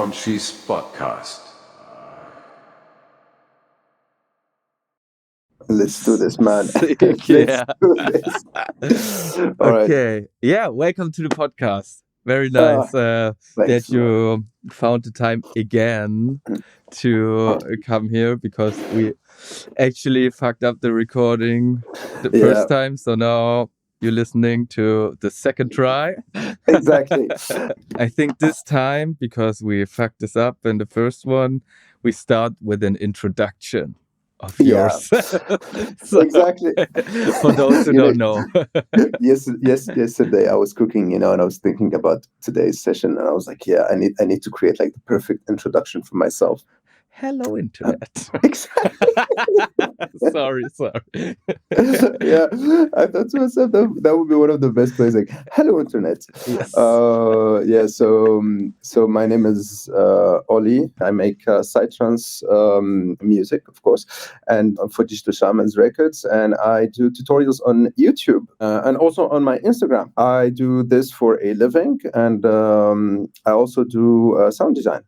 Monchi's podcast. Let's do this, man. Let's Yeah. do this. All right. Okay. Yeah. Welcome to the podcast. Very nice that Thanks. you found the time again to come here, because we actually fucked up the recording the first time. So now you're listening to the second try. Exactly. I think this time, because we fucked this up in the first one, we start with an introduction of yours. So, exactly. For those who don't know. Yesterday I was cooking, and I was thinking about today's session, and I was like, I need to create like the perfect introduction for myself. Hello, Internet. Exactly. Sorry. Yeah, I thought to myself that would be one of the best plays. Like, hello, Internet. Yes. So my name is Ollie. I make psytrance music, of course, and for Digital Shamans Records, and I do tutorials on YouTube and also on my Instagram. I do this for a living, and I also do sound design.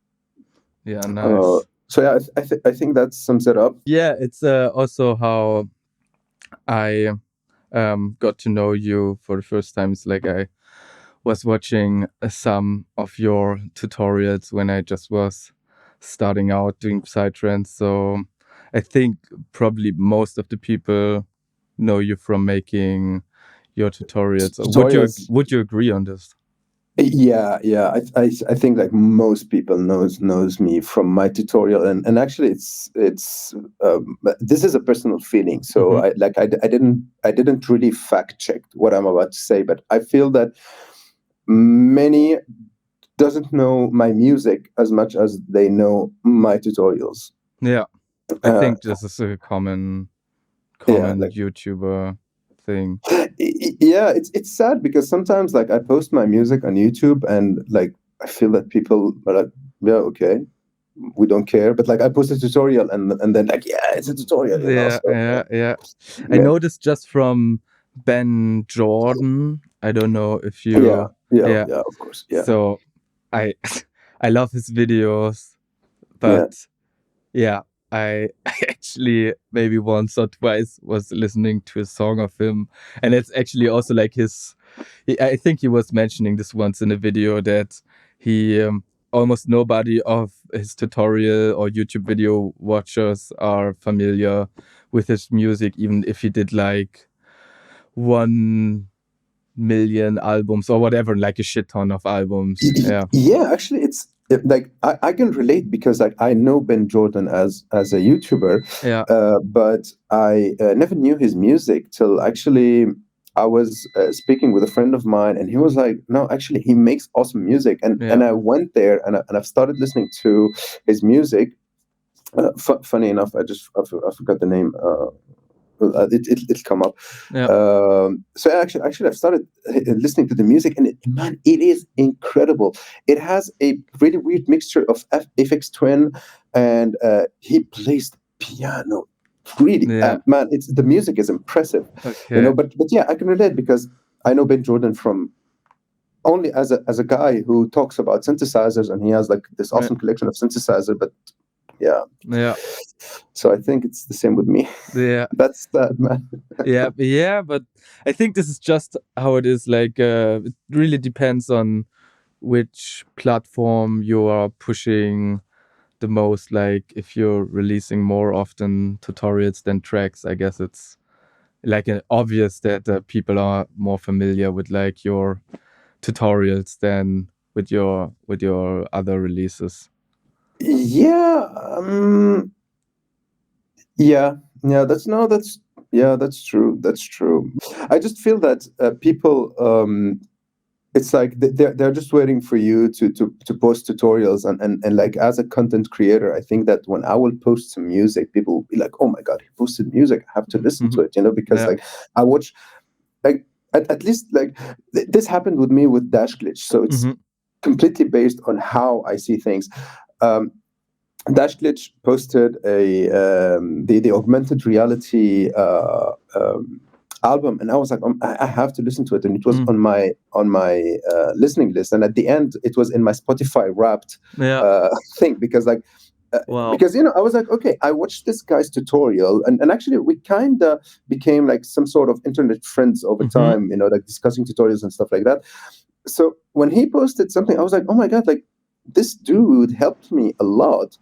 Yeah, nice. So yeah, I think that sums it up. Yeah, it's also how I got to know you for the first time. It's like I was watching some of your tutorials when I just was starting out doing psytrance. So I think probably most of the people know you from making your tutorials. Would you agree on this? Yeah. I think like most people knows me from my tutorial, and actually it's this is a personal feeling. So I didn't really fact check what I'm about to say, but I feel that many doesn't know my music as much as they know my tutorials. Yeah, I think this is a common YouTuber thing. Yeah, it's sad because sometimes like I post my music on YouTube and like I feel that people are like, yeah, okay, we don't care, but like I post a tutorial and then like, yeah, it's a tutorial. Yeah. I noticed just from Ben Jordan. I don't know if you. Yeah, of course. Yeah. So I love his videos, but I actually maybe once or twice was listening to a song of him, and it's actually also like I think he was mentioning this once in a video that he almost nobody of his tutorial or YouTube video watchers are familiar with his music, even if he did like 1 million albums or whatever, like a shit ton of albums. Yeah, actually it's like I can relate because like I know Ben Jordan as a YouTuber, but I never knew his music till actually I was speaking with a friend of mine, and he was like, no, actually he makes awesome music, and I went there and I've started listening to his music. Funny enough, I forgot the name. It'll come up. So actually I've started listening to the music, and man, it is incredible. It has a really weird mixture of FX Twin, and he plays the piano really. Man, the music is impressive. Okay. But yeah, I can relate because I know Ben Jordan from only as a guy who talks about synthesizers, and he has like this awesome collection of synthesizers, but yeah. So I think it's the same with me. Yeah. That's sad, man. Yeah, but I think this is just how it is. Like, it really depends on which platform you are pushing the most. Like, if you're releasing more often tutorials than tracks, I guess it's like obvious that people are more familiar with like your tutorials than with your other releases. Yeah. That's true. That's true. I just feel that people, it's like they're just waiting for you to post tutorials, and like as a content creator, I think that when I will post some music, people will be like, oh my god, he posted music, I have to listen to it, because like I watch, like at least like this happened with me with Dash Glitch, so it's completely based on how I see things. Dash Glitch posted the augmented reality album, and I was like, I have to listen to it, and it was on my listening list, and at the end it was in my Spotify Wrapped thing, because like because I was like, okay, I watched this guy's tutorial, and actually we kind of became like some sort of internet friends over time, like discussing tutorials and stuff like that. So when he posted something, I was like, oh my god, like this dude helped me a lot.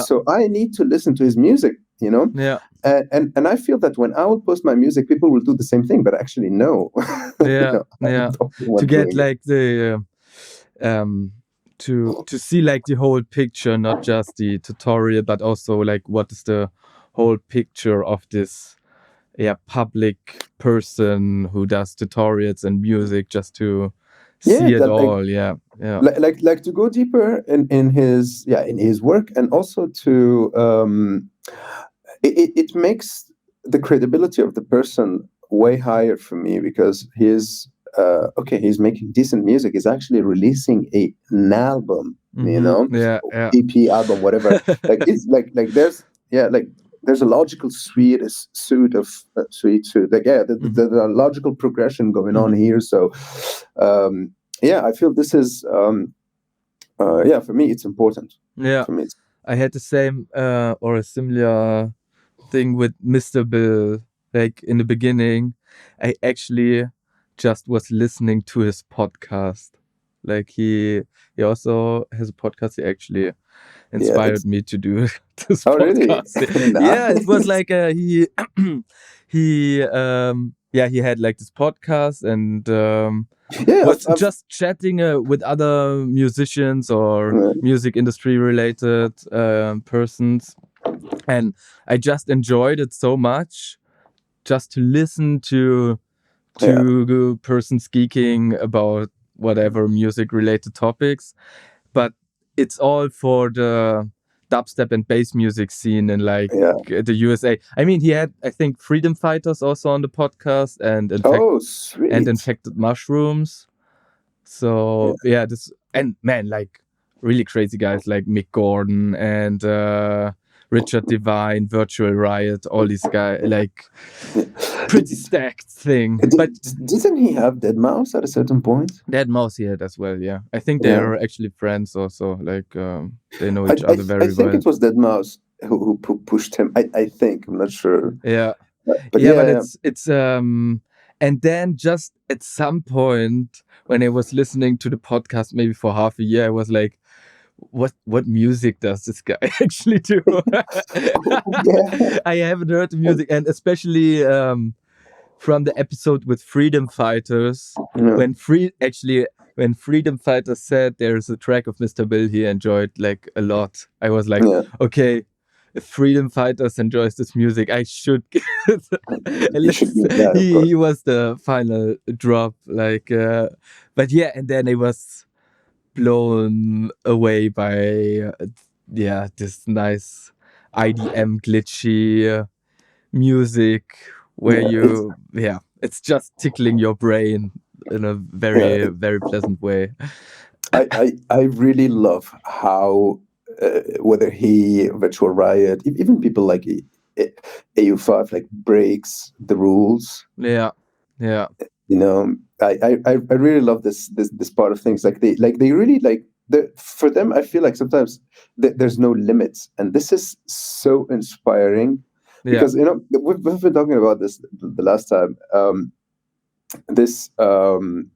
So I need to listen to his music, and I feel that when I will post my music, people will do the same thing, but actually no. To get like the to see like the whole picture, not just the tutorial, but also like what is the whole picture of this public person who does tutorials and music, just to see it all. Like to go deeper in his work, and also to it makes the credibility of the person way higher for me, because he's making decent music. He's actually releasing an album, EP album, whatever. Like it's like there's a logical suite like there's a logical progression going on here. So I feel this is for me it's important. For me I had the same or a similar thing with Mr. Bill. Like in the beginning, I actually just was listening to his podcast. Like he also has a podcast. He actually inspired me to do this podcast. Really? Yeah, it was like he had like this podcast, and was just chatting with other musicians or music industry related persons, and I just enjoyed it so much, just to listen to persons geeking about whatever music related topics. But it's all for the dubstep and bass music scene in like the USA. I mean, he had, I think, Freedom Fighters also on the podcast, and Infected Mushrooms. So this, and man, like really crazy guys like Mick Gordon and Richard Devine, Virtual Riot, all these guys, like pretty stacked thing. But didn't he have Deadmau5 at a certain point? Deadmau5 he had as well, yeah. I think they are actually friends also, like they know each other very well. I think it was Deadmau5 who pushed him. I think, I'm not sure. But it's and then just at some point when I was listening to the podcast, maybe for half a year, I was like, what music does this guy actually do? I haven't heard the music, and especially from the episode with Freedom Fighters, when Freedom Fighters said there's a track of Mr. Bill he enjoyed like a lot, I was like, okay, if Freedom Fighters enjoys this music, I should. He was the final drop, like, but and then it was blown away by this nice IDM glitchy music where it's just tickling your brain in a very very pleasant way. I really love how whether he, Virtual Riot, even people like AU5 like breaks the rules. I really love this part of things. Like they really like for them. I feel like sometimes there's no limits, and this is so inspiring because we've been talking about this the last time. This kind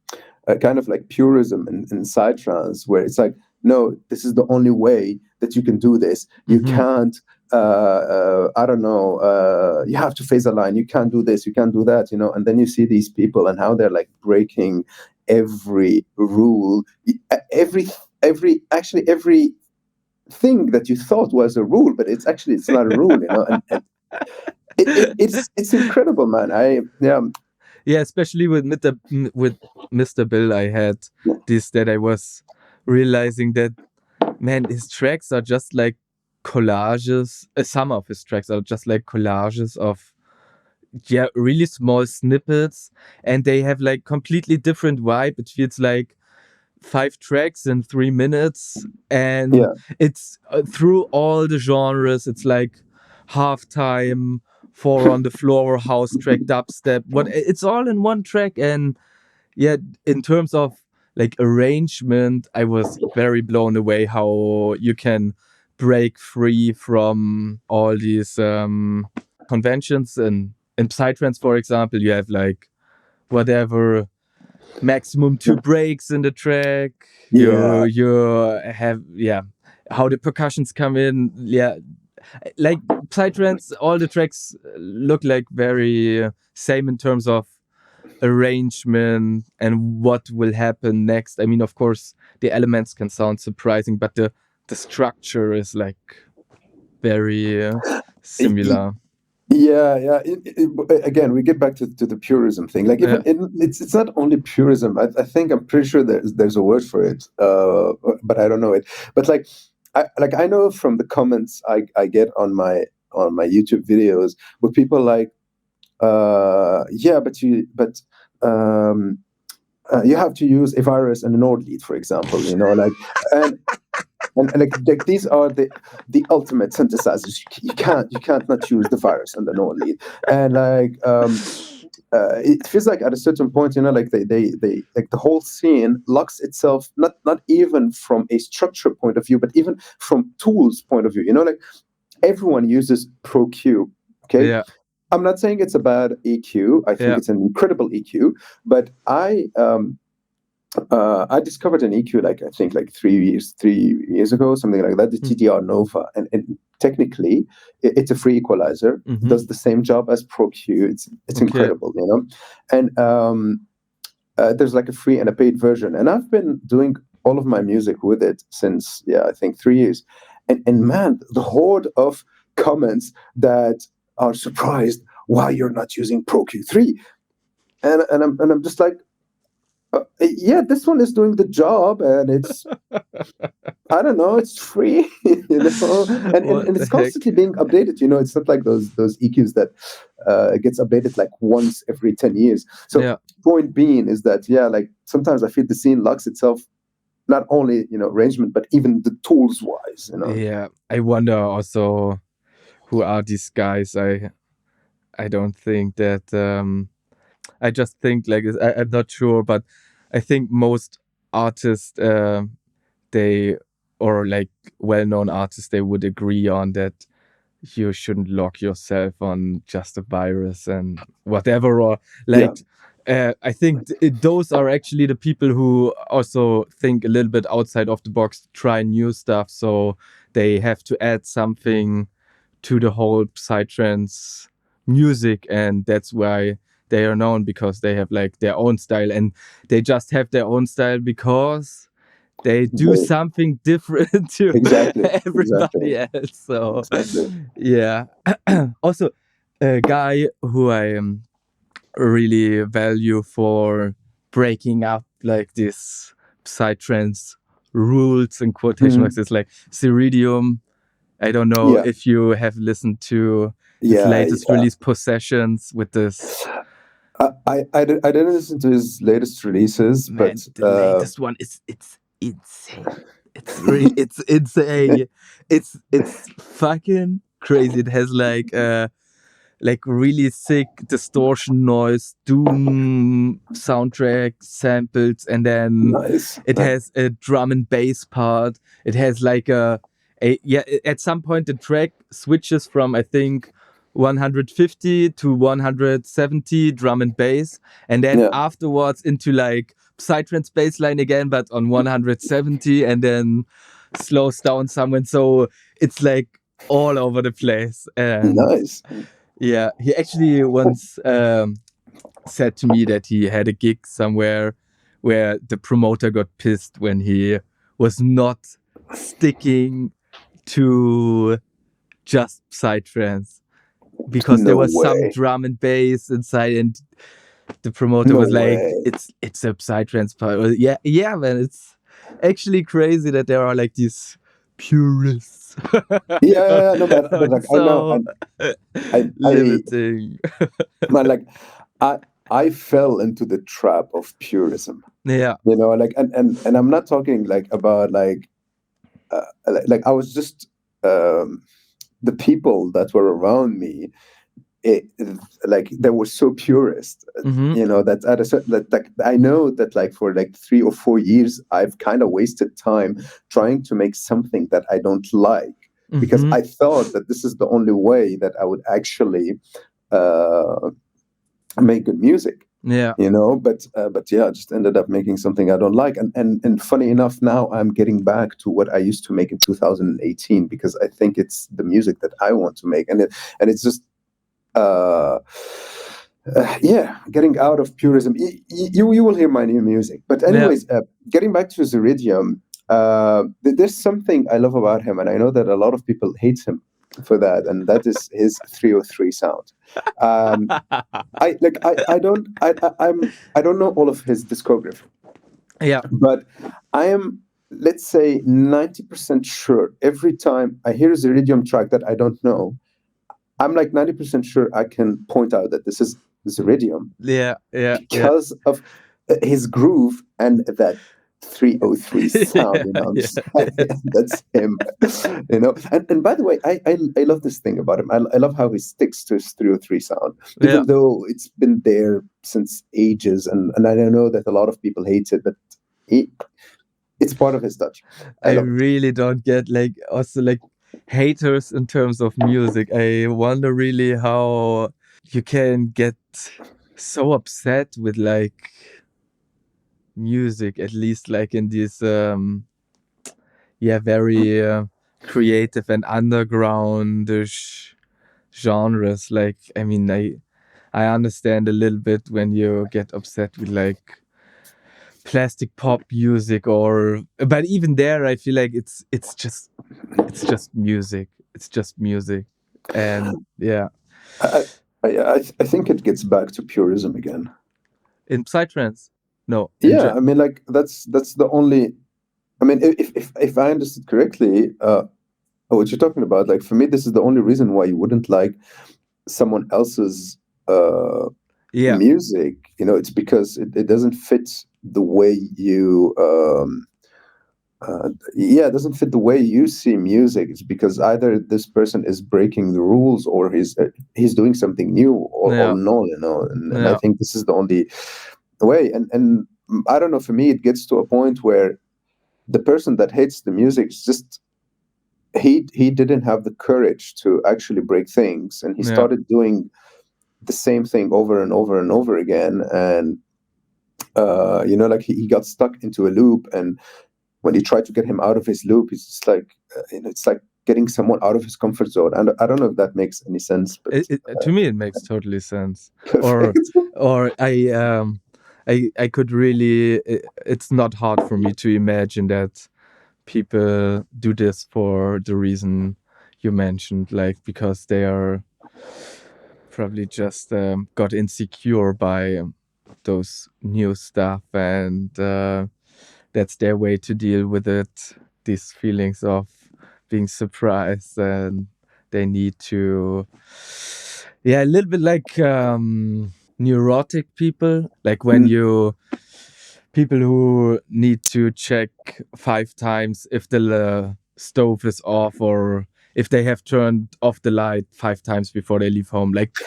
of like purism in psytrance, where it's like, no, this is the only way that you can do this. You can't. I don't know. You have to phase a line. You can't do this. You can't do that. And then you see these people and how they're like breaking every rule, every thing that you thought was a rule, but it's not a rule. And it's incredible, man. Especially with Mr. Bill, I had this that I was realizing that, man, his tracks are just like collages. Some of his tracks are just like collages of really small snippets, and they have like completely different vibe. It feels like 5 tracks in 3 minutes, and it's through all the genres. It's like halftime, four on the floor, house track, dubstep. It's all in one track. And yeah, in terms of like arrangement, I was very blown away how you can break free from all these conventions. And in psytrance, for example, you have like whatever maximum 2 breaks in the track. Yeah. You have how the percussions come in. Like psytrance, all the tracks look like very same in terms of arrangement and what will happen next. I mean, of course, the elements can sound surprising, but the structure is like very similar. Yeah. Again, we get back to the purism thing. Like, even it's not only purism. I think I'm pretty sure there's a word for it, but I don't know it. But I know from the comments I get on my YouTube videos with people like, you have to use a virus and an node lead, for example. And like these are the ultimate synthesizers. You can't not use the virus and the node lead. And it feels like at a certain point, like they like the whole scene locks itself not even from a structure point of view, but even from tools point of view. Like everyone uses Pro Q. Okay. Yeah. I'm not saying it's a bad EQ. I think it's an incredible EQ, but I discovered an EQ like 3 years ago, something like that, the TDR Nova, and technically it's a free equalizer. It does the same job as Pro Q. It's incredible, And there's like a free and a paid version, and I've been doing all of my music with it since I think 3 years, and man, the horde of comments that are surprised why you're not using Pro Q3, and I'm just like, this one is doing the job, and it's I don't know, it's free, and it's constantly being updated. It's not like those EQs that gets updated like once every 10 years. So point being is that like sometimes I feel the scene locks itself, not only arrangement, but even the tools wise. Yeah, I wonder also who are these guys. I don't think that. I just think like I'm not sure, but I think most artists, they or like well-known artists, they would agree on that you shouldn't lock yourself on just a virus and whatever, or like. I think those are actually the people who also think a little bit outside of the box, try new stuff. So they have to add something to the whole psytrance music, and that's why they are known, because they have like their own style, and they just have their own style because they do something different to everybody else. So also a guy who I really value for breaking up like this psytrance rules and quotation marks is like Ceridium. I don't know if you have listened to his latest release, Possessions, with this. I didn't listen to his latest releases, but the latest one it's insane. It's really it's insane. It's fucking crazy. It has like really sick distortion noise, doom soundtrack samples, and then it has a drum and bass part. It has like at some point the track switches from I think 150 to 170 drum and bass, and then afterwards into like psytrance bass line again, but on 170, and then slows down somewhere. So it's like all over the place. And yeah, he actually once said to me that he had a gig somewhere where the promoter got pissed when he was not sticking to just psytrance, because there was some drum and bass inside, and the promoter was like, it's a psytrance part. Yeah, man, it's actually crazy that there are like these purists. No, but like, so limiting. Man, like I fell into the trap of purism. Yeah, like, and I'm not talking like about like I was just the people that were around me like they were so purist, you know, that at a certain that I know that like for like 3 or 4 years I've kind of wasted time trying to make something that I don't like, because I thought that this is the only way that I would actually make good music. Yeah. You know, but yeah, I just ended up making something I don't like. And funny enough, now I'm getting back to what I used to make in 2018, because I think it's the music that I want to make. And it's just yeah, getting out of purism. You will hear my new music. But anyways, getting back to Ziridium, there's something I love about him, and I know that a lot of people hate him for that, and that is his 303 sound. I don't know all of his discography. Yeah. But I am, let's say, 90% sure every time I hear a Ziridium track that I don't know, I'm like 90% sure I can point out that this is Ziridium. Yeah. Because of his groove and that 303 sound, you know, I'm just like, that's him, you know. And by the way, I love this thing about him. I love how he sticks to his 303 sound, even though it's been there since ages, and I know that a lot of people hate it, but it's part of his touch. I really don't get like also like haters in terms of music. I wonder really how you can get so upset with like music, at least like in these very creative and undergroundish genres. Like, I mean, I understand a little bit when you get upset with like plastic pop music, but even there I feel like it's just music. It's just music. And yeah, I think it gets back to purism again. In psytrance? No. Yeah, I mean, like that's the only. I mean, if I understood correctly, what you're talking about, like for me, this is the only reason why you wouldn't like someone else's music. You know, it's because it doesn't fit the way you. It doesn't fit the way you see music. It's because either this person is breaking the rules, or he's doing something new, or no, you know. And I think this is the only way. And I don't know. For me, it gets to a point where the person that hates the music is just he didn't have the courage to actually break things, and he started doing the same thing over and over and over again. And you know, like he got stuck into a loop, and when you try to get him out of his loop, it's just like it's like getting someone out of his comfort zone. And I don't know if that makes any sense, but to me it makes totally sense. Or I could really, it's not hard for me to imagine that people do this for the reason you mentioned, like because they are probably just got insecure by those new stuff, and that's their way to deal with it, these feelings of being surprised, and they need to, a little bit like neurotic people, like when people who need to check 5 times if the stove is off, or if they have turned off the light 5 times before they leave home, like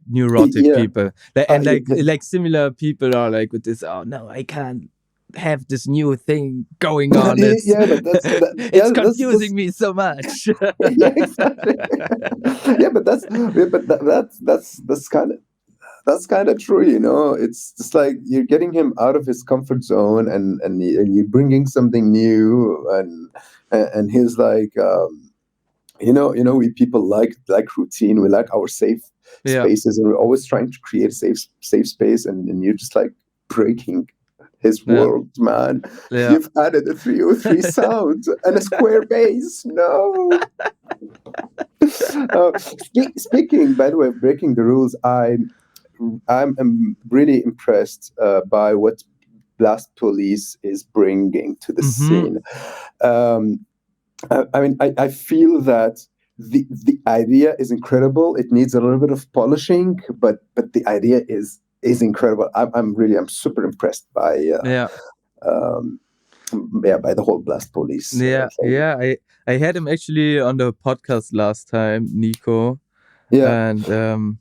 neurotic people, and like similar people are like with this. Oh no, I can't have this new thing going on. It's confusing me so much. Yeah, exactly. but that's kind of true, you know. It's just like you're getting him out of his comfort zone, and you're bringing something new, and he's like, you know, we people like routine. We like our safe spaces, and we're always trying to create a safe space, and you're just like breaking his world, man. You've added a 303 sound and a square bass. No. Speaking, by the way, of breaking the rules, I'm really impressed by what Blast Police is bringing to the scene. I mean, I feel that the idea is incredible. It needs a little bit of polishing, but the idea is incredible. I'm super impressed by by the whole Blast Police thing. I had him actually on the podcast last time, Nico, And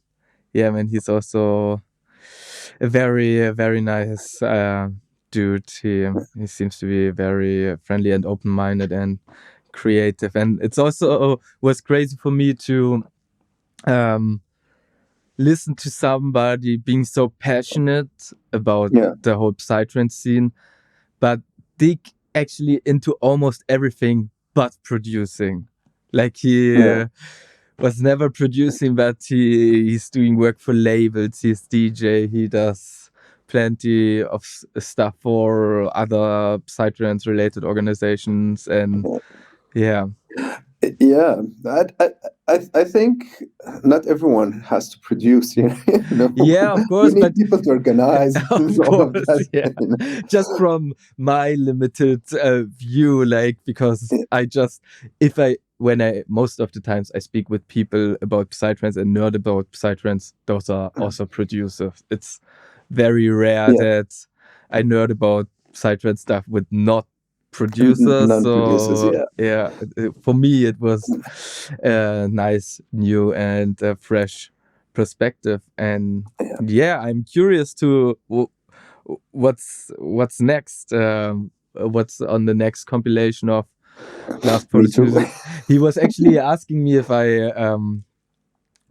yeah, man, he's also a very nice dude. He seems to be very friendly and open-minded and creative. And it's also was crazy for me to listen to somebody being so passionate about the whole psytrance scene, but dig actually into almost everything but producing. Like he was never producing, but he's doing work for labels. He's DJ. He does plenty of stuff for other psytrance related organizations, and yeah. I think not everyone has to produce, you know. Yeah, of course, you need but people to organize of all of course, that, yeah. you know? Just from my limited view, like, because when I most of the times I speak with people about psytrance and nerd about psytrance, those are also producers. It's very rare that I nerd about psytrance stuff with not producers. Non-producers, yeah, for me it was a nice, new and fresh perspective. And yeah, I'm curious to what's next. What's on the next compilation of Blast Police music? He was actually asking me if I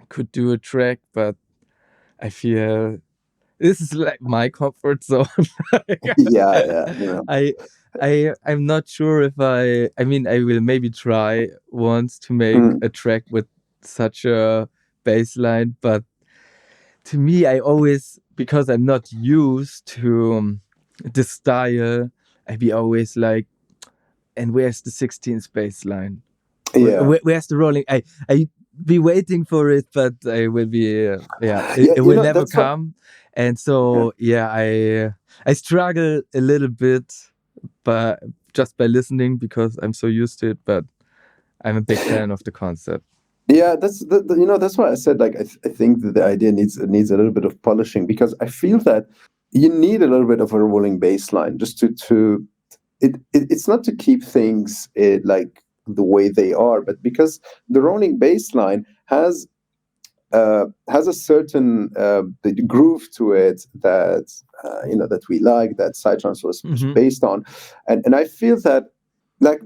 could do a track, but I feel this is like my comfort zone. You know. I'm not sure if I mean, I will maybe try once to make a track with such a bass line, but to me, I always, because I'm not used to the style, I be always like, and where's the 16th bass line? Where's the rolling? I be waiting for it, but I will be it will never come. And so I struggle a little bit, but just by listening, because I'm so used to it. But I'm a big fan of the concept. Yeah, that's that's why I said, like, I think that the idea needs a little bit of polishing, because I feel that you need a little bit of a rolling bass line just to it's not to keep things like the way they are, but because the rolling bass line has a certain groove to it that that we like, that psytrance was based on, and I feel that, like,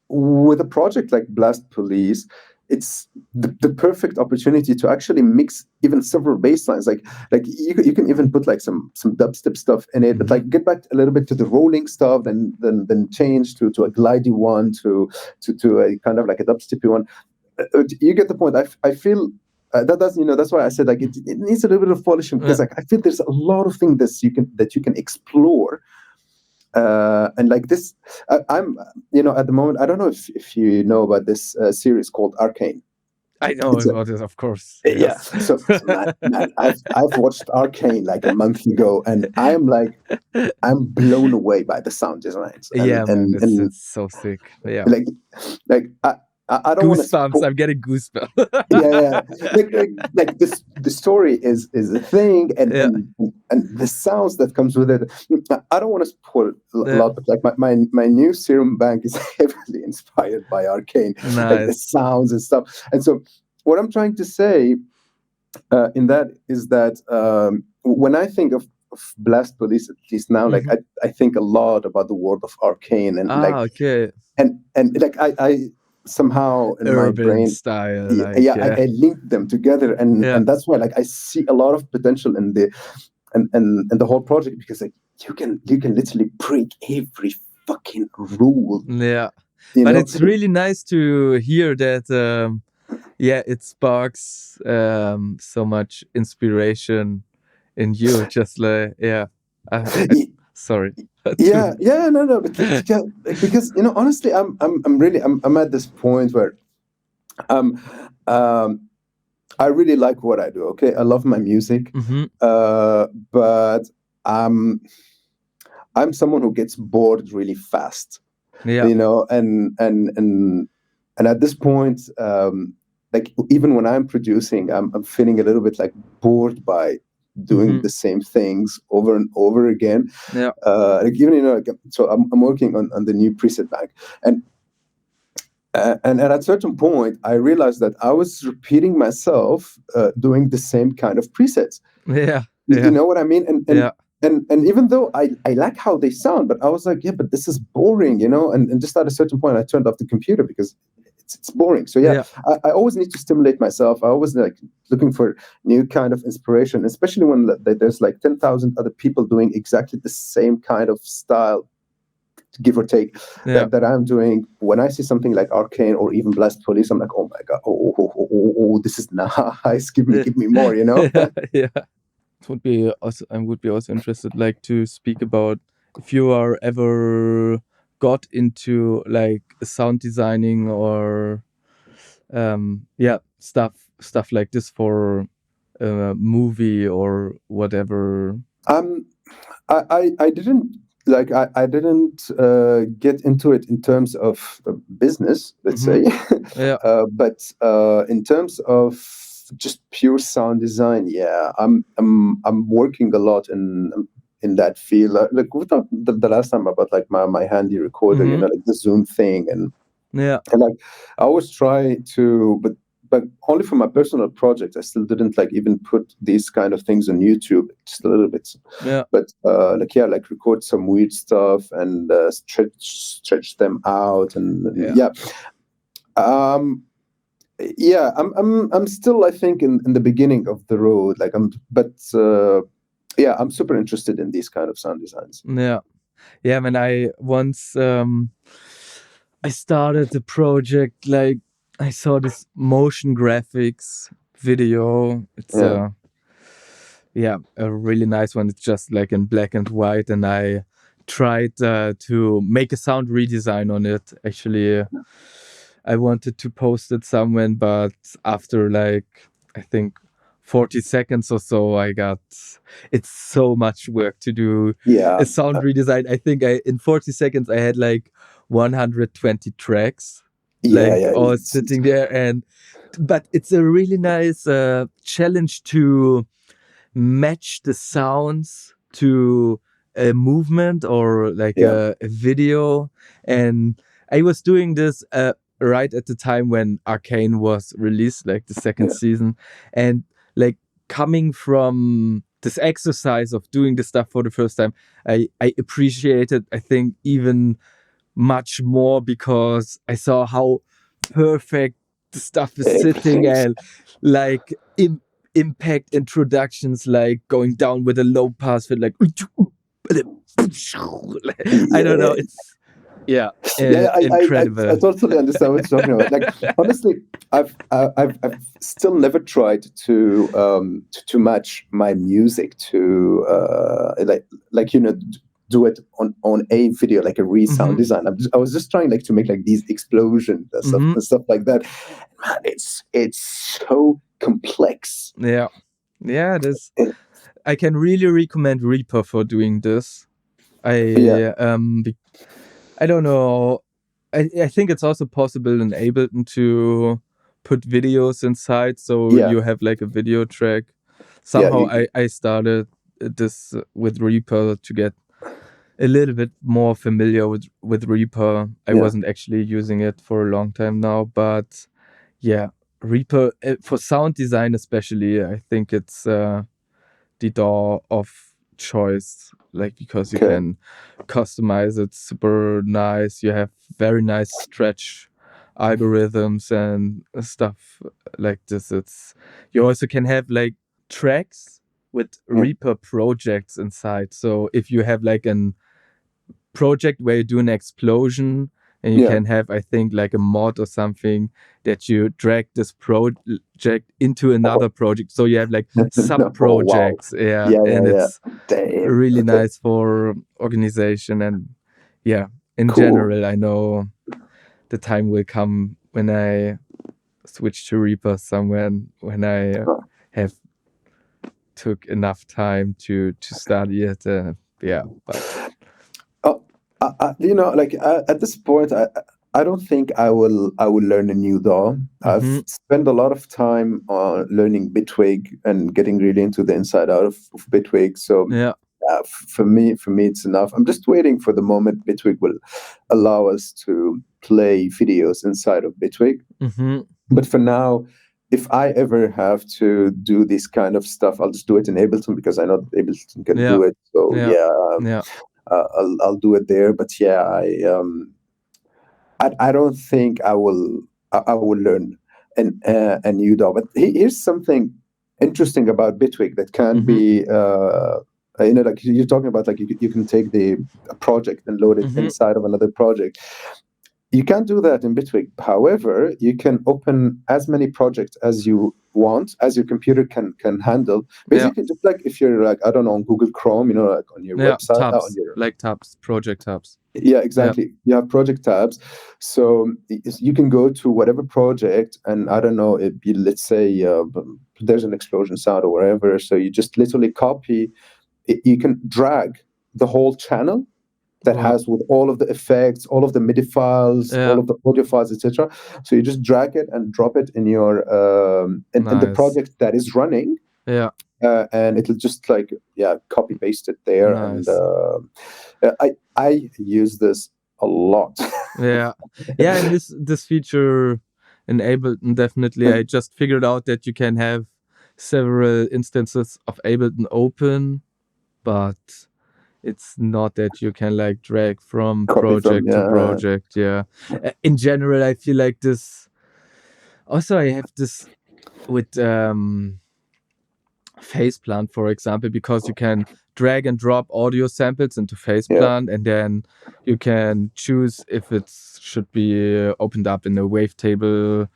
with a project like Blast Police, it's the perfect opportunity to actually mix even several bass lines. Like you can even put like some dubstep stuff in it, but like get back a little bit to the rolling stuff, then change to a glidey one, to a kind of like a dubsteppy one. You get the point. I feel that's why I said, like, it needs a little bit of polishing, because like I feel there's a lot of things that you can explore. And like this, I'm at the moment, I don't know if you know about this series called Arcane. I know about it, of course. Yes. Yeah. So man, I've watched Arcane like a month ago, and I'm blown away by the sound designs. And it's so sick. Yeah. Like I don't want to. Goosebumps! I'm getting goosebumps. Like this, the story is a thing, and the sounds that comes with it. I don't want to spoil a lot, but like my new serum bank is heavily inspired by Arcane, like the sounds and stuff. And so, what I'm trying to say in that is that when I think of Blast Police, at least now, like I think a lot about the world of Arcane, and and like I somehow in urban my brain style, I linked them together, and that's why, like, I see a lot of potential in the the whole project, because like you can literally break every fucking rule. But it's really nice to hear that it sparks so much inspiration in you, just like sorry. No, but because honestly, I'm at this point where I really like what I do. Okay, I love my music, but I'm someone who gets bored really fast. And at this point, like, even when I'm producing, I'm feeling a little bit like bored by doing the same things over and over again. Like, even so I'm working on the new preset bank, and And at a certain point, I realized that I was repeating myself doing the same kind of presets. Yeah. You know what I mean? Yeah. And even though I like how they sound, but I was like, yeah, but this is boring, you know? And just at a certain point, I turned off the computer because it's boring. So yeah. I always need to stimulate myself. I always like looking for new kind of inspiration, especially when there's like 10,000 other people doing exactly the same kind of style, give or take, that I'm doing. When I see something like Arcane or even Blast Police, I'm like, oh my god, oh, this is nice. Give me more, you know? Yeah. Would be also, I would be also interested, like, to speak about if you are ever got into like sound designing or stuff like this for a movie or whatever. I didn't like I didn't get into it in terms of business, let's say. Yeah. But in terms of just pure sound design, yeah, I'm working a lot in that field. Like we talked the last time about like my handy recorder, you know, like the Zoom thing, and like I always try to, but only for my personal projects. I still didn't like even put these kind of things on YouTube, just a little bit. Yeah. But like record some weird stuff and stretch them out, and yeah. Yeah, I'm still, I think, in the beginning of the road. Like yeah, I'm super interested in these kind of sound designs. Yeah, when I once I started the project, like I saw this motion graphics video. It's a really nice one. It's just like in black and white, and I tried to make a sound redesign on it. Actually, I wanted to post it somewhere, but after like, I think 40 seconds or so, it's so much work to do a sound redesign. I think in 40 seconds I had like 120 tracks, all sitting there, but it's a really nice challenge to match the sounds to a movement or like a video. And I was doing this right at the time when Arcane was released, like the second season, and like coming from this exercise of doing this stuff for the first time, I appreciated, I think, even much more, because I saw how perfect the stuff is sitting, and like impact introductions, like going down with a low pass fit, like I don't know, it's incredible. I totally understand what you're talking about. Like honestly, I've still never tried to match my music to like you know, do it on a video, like a sound design. I was just trying like to make like these explosion stuff like that. Man, it's so complex. Yeah, it is. I can really recommend Reaper for doing this. I don't know. I think it's also possible in Ableton to put videos inside, so you have like a video track. Somehow I started this with Reaper to get a little bit more familiar with Reaper. I wasn't actually using it for a long time now, but yeah, Reaper for sound design especially, I think it's the DAW of choice, like, because you can customize it super nice. You have very nice stretch algorithms and stuff like this. You also can have like tracks with Reaper projects inside. So if you have like an project where you do an explosion, and you can have, I think, like a mod or something that you drag this project into another project. So you have like sub projects. It's really nice for organization. And in general, I know the time will come when I switch to Reaper somewhere, when I have took enough time to study it. But you know, like at this point, I don't think I will learn a new DAW. I've spent a lot of time learning Bitwig and getting really into the inside out of Bitwig. So for me, it's enough. I'm just waiting for the moment Bitwig will allow us to play videos inside of Bitwig. But for now, if I ever have to do this kind of stuff, I'll just do it in Ableton, because I know that Ableton can do it. So I'll do it there. But I don't think I will learn a new DAW. But here's something interesting about Bitwig that can be like you're talking about, like you can take a project and load it inside of another project. You can't do that in Bitwig. However, you can open as many projects as you want, as your computer can handle. Basically, just like if you're like, I don't know, on Google Chrome, like on your website, tabs, like tabs, project tabs. Yeah, exactly. You have project tabs, so you can go to whatever project, and I don't know, let's say there's an explosion sound or wherever. So you just literally copy. You can drag the whole channel that has with all of the effects, all of the MIDI files, all of the audio files, etc. So you just drag it and drop it in your in the project that is running. And it'll just like copy paste it there. And I use this a lot. And this feature in Ableton, definitely. I just figured out that you can have several instances of Ableton open, but it's not that you can like drag from project to project. In general, I feel like this. Also, I have this with Faceplant, for example, because you can drag and drop audio samples into Faceplant, and then you can choose if it should be opened up in a wavetable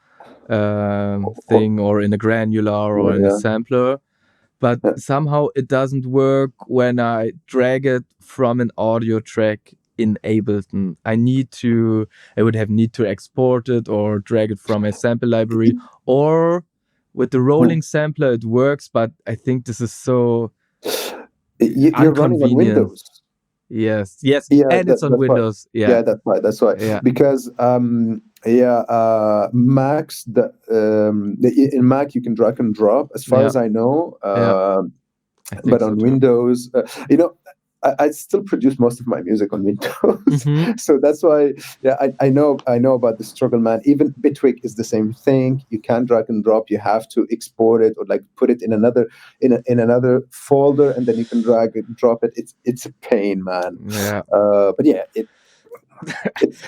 thing, or in a granular, or in a sampler. But somehow it doesn't work when I drag it from an audio track in Ableton. I would need to export it or drag it from a sample library, or with the rolling sampler it works, but I think this is so you're running on Windows. Yes, and it's on Windows. That's why. Because Macs, in Mac you can drag and drop, as far as I know. But on Windows, I still produce most of my music on Windows, so that's why. I know about the struggle, man. Even Bitwig is the same thing. You can't drag and drop. You have to export it, or like put it in another another folder, and then you can drag it and drop it. It's a pain, man. But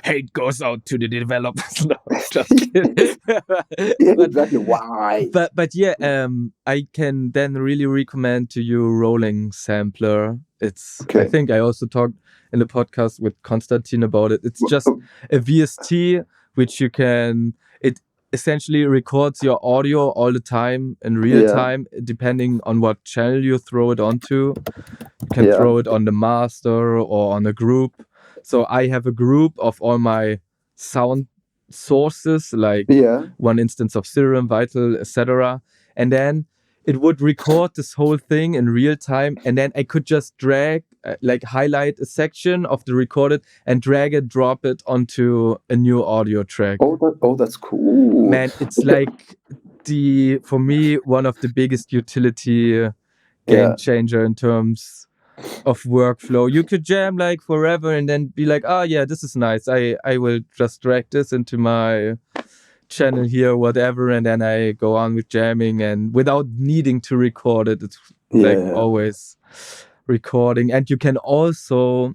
hate goes out to the developers. No, just kidding. Exactly. Why? But I can then really recommend to you Rolling Sampler. I think I also talked in the podcast with Konstantin about it. It's just a VST which it essentially records your audio all the time in real time, depending on what channel you throw it onto. You can throw it on the master or on a group. So I have a group of all my sound sources, like one instance of Syria, Vital, etc. And then it would record this whole thing in real time, and then I could just drag, highlight a section of the recorded and drag it, drop it onto a new audio track. Oh, that's cool. Man, it's like for me, one of the biggest utility game changer in terms of workflow. You could jam like forever and then be like, this is nice. I will just drag this into my channel here, whatever, and then I go on with jamming, and without needing to record it. It's always recording. And you can also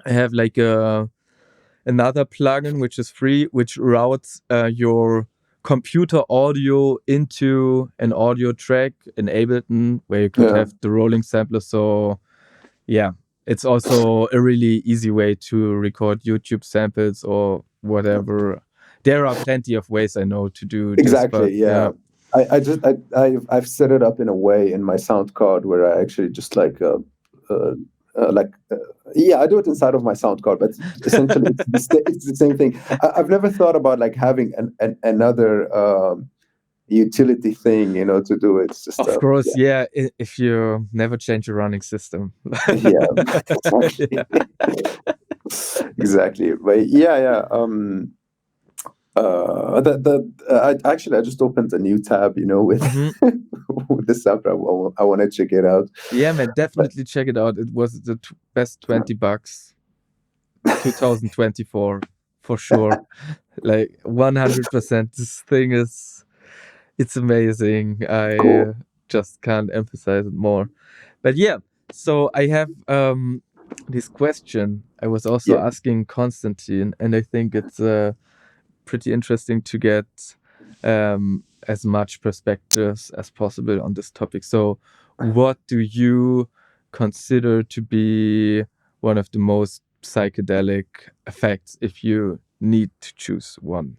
have like another plugin which is free, which routes your computer audio into an audio track in Ableton, where you could have the rolling sampler. So it's also a really easy way to record YouTube samples or whatever. There are plenty of ways I know to do exactly this, but, I've set it up in a way in my sound card where I actually just I do it inside of my sound card, but essentially it's the same thing. I've never thought about like having another utility thing, to do it. It's just, of course, if you never change your running system. Exactly. But Actually, I just opened a new tab, with with the sample. I want to check it out. Yeah, man, definitely check it out. It was the best $20 2024 for sure. Like 100%. This thing it's amazing. I Cool. just can't emphasize it more. But yeah, so I have this question I was also Yeah. asking Konstantin, and I think it's pretty interesting to get as much perspectives as possible on this topic. So, what do you consider to be one of the most psychedelic effects if you need to choose one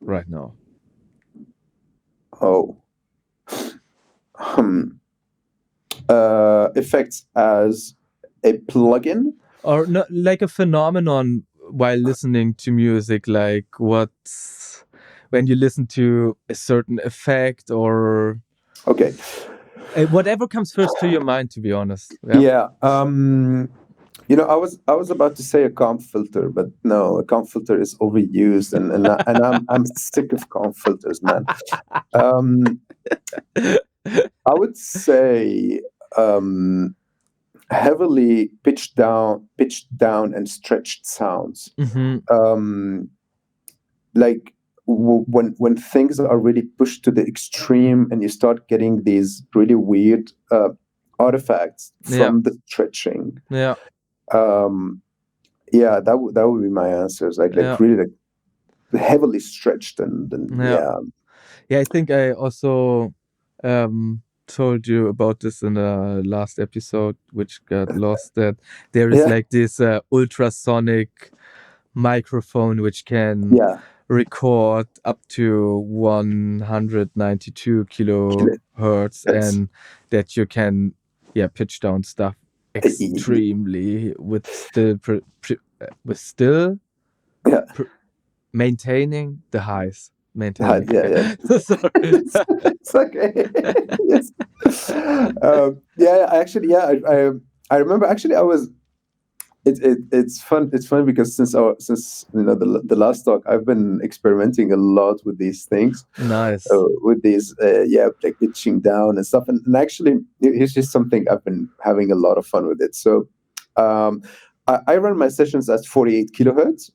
right now? Oh. Effects as a plugin? Or no, like a phenomenon while listening to music, like what's when you listen to a certain effect or Okay. whatever comes first to your mind, to be honest. Yeah. I was about to say a comp filter, but no, a comp filter is overused, and I'm sick of comp filters, man. I would say heavily pitched down and stretched sounds. Like when things are really pushed to the extreme, and you start getting these really weird artifacts from the stretching. Yeah. Yeah, that would be my answers. Like really heavily stretched and yeah. Yeah, I think I also told you about this in the last episode, which got lost, that there is like this ultrasonic microphone which can record up to 192 kilohertz, and that you can pitch down stuff extremely with still maintaining the highs. Maintaining. Yeah. Sorry. It's okay. Yes. I remember actually I was. It's fun. It's fun because since the last talk, I've been experimenting a lot with these things. Nice. With these like pitching down and stuff. And actually, here's just something I've been having a lot of fun with it. So, I run my sessions at 48 kilohertz.